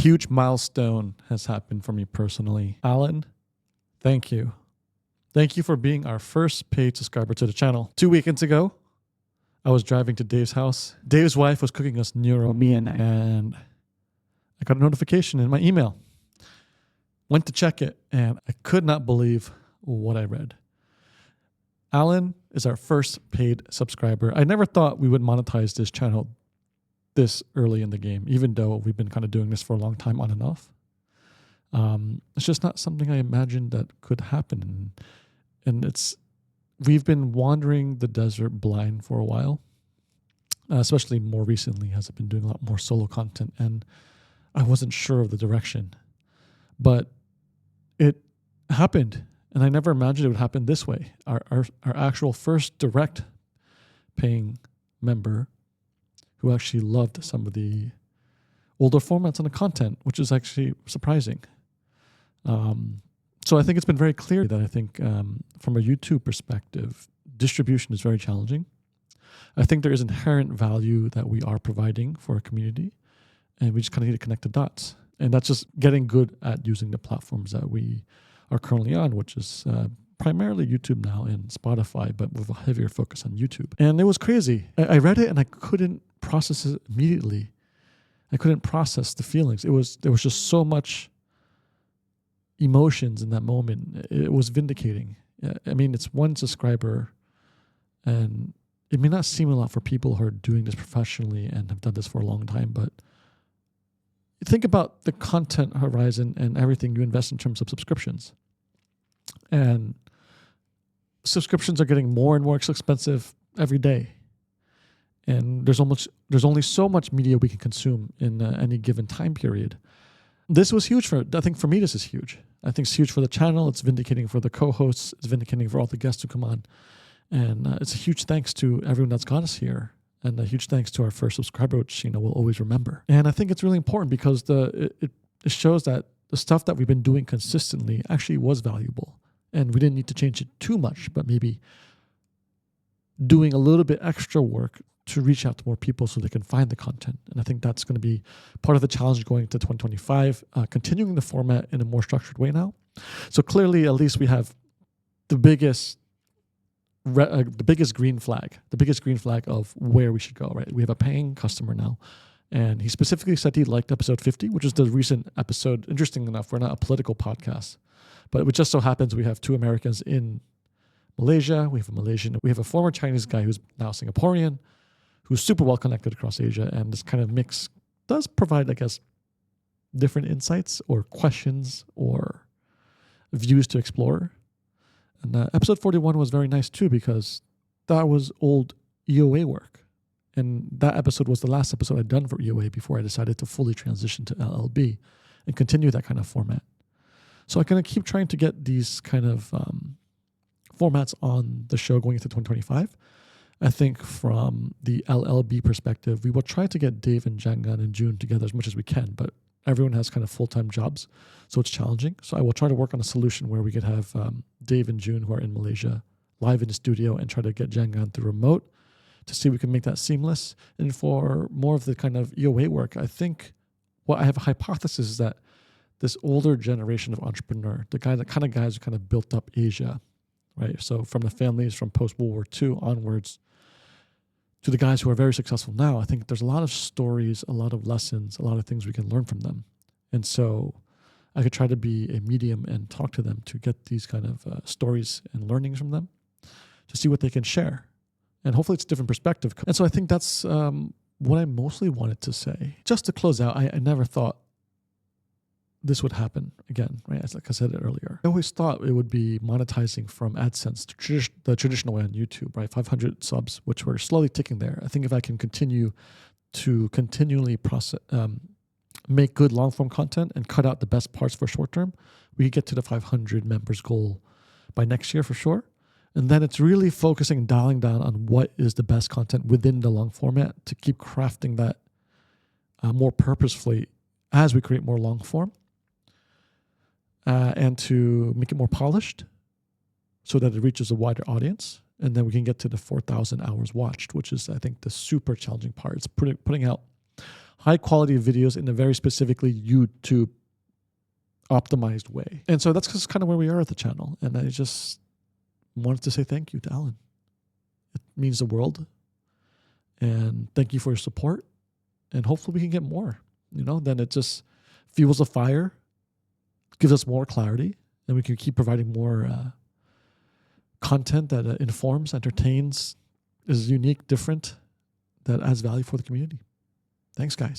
huge milestone has happened for me personally. Alan, thank you. Thank you for being our first paid subscriber to the channel. 2 weekends ago, I was driving to Dave's house. Dave's wife was cooking us Neuro, and I got a notification in my email. Went to check it, and I could not believe what I read. Alan is our first paid subscriber. I never thought we would monetize this channel this early in the game, even though we've been kind of doing this for a long time on and off. It's just not something I imagined that could happen. And we've been wandering the desert blind for a while, especially more recently as I've been doing a lot more solo content, and I wasn't sure of the direction. But it happened, and I never imagined it would happen this way. Our actual first direct paying member who actually loved some of the older formats and the content, which is actually surprising. So I think it's been very clear that I think from a YouTube perspective, distribution is very challenging. I think there is inherent value that we are providing for a community, and we just kind of need to connect the dots. And that's just getting good at using the platforms that we are currently on, which is primarily YouTube now and Spotify, but with a heavier focus on YouTube. And it was crazy. I read it and I couldn't process it immediately. I couldn't process the feelings. There was just so much emotions in that moment. It was vindicating. I mean, it's one subscriber, and it may not seem a lot for people who are doing this professionally and have done this for a long time, but think about the content horizon and everything you invest in terms of subscriptions. And subscriptions are getting more and more expensive every day. And there's only so much media we can consume in any given time period. This was huge I think for me, this is huge. I think it's huge for the channel. It's vindicating for the co-hosts. It's vindicating for all the guests who come on. And it's a huge thanks to everyone that's got us here. And a huge thanks to our first subscriber, which we'll always remember. And I think it's really important because it shows that the stuff that we've been doing consistently actually was valuable. And we didn't need to change it too much, but maybe doing a little bit extra work to reach out to more people so they can find the content. And I think that's going to be part of the challenge going into 2025, continuing the format in a more structured way now. So clearly, at least we have the biggest green flag of where we should go, right? We have a paying customer now. And he specifically said he liked episode 50, which is the recent episode. Interesting enough, we're not a political podcast, but it just so happens we have two Americans in Malaysia. We have a Malaysian. We have a former Chinese guy who's now Singaporean, who's super well connected across Asia. And this kind of mix does provide, I guess, different insights or questions or views to explore. And episode 41 was very nice too, because that was old EOA work. And that episode was the last episode I'd done for EOA before I decided to fully transition to LLB and continue that kind of format. So I'm going to keep trying to get these kind of formats on the show going into 2025. I think from the LLB perspective, we will try to get Dave and Jangan and June together as much as we can, but everyone has kind of full-time jobs, so it's challenging. So I will try to work on a solution where we could have Dave and June, who are in Malaysia, live in the studio, and try to get Jangan through remote to see if we can make that seamless. And for more of the kind of EOA work, I think what I have a hypothesis is that this older generation of entrepreneur, the kind of guys who kind of built up Asia, right? So from the families from post-World War II onwards to the guys who are very successful now, I think there's a lot of stories, a lot of lessons, a lot of things we can learn from them. And so I could try to be a medium and talk to them to get these kind of stories and learnings from them to see what they can share. And hopefully it's a different perspective. And so I think that's what I mostly wanted to say. Just to close out, I never thought this would happen again, right? As like I said it earlier. I always thought it would be monetizing from AdSense, the traditional way on YouTube, right? 500 subs, which we're slowly ticking there. I think if I can continue to continually make good long-form content and cut out the best parts for short term, we could get to the 500 members goal by next year for sure. And then it's really focusing and dialing down on what is the best content within the long format to keep crafting that more purposefully as we create more long form. And to make it more polished so that it reaches a wider audience. And then we can get to the 4,000 hours watched, which is, I think, the super challenging part. It's putting out high quality videos in a very specifically YouTube optimized way. And so that's just kind of where we are at the channel. And I just wanted to say thank you to Alan. It means the world. And thank you for your support. And hopefully we can get more. Then it just fuels the fire, gives us more clarity, and we can keep providing more content that informs, entertains, is unique, different, that adds value for the community. Thanks, guys.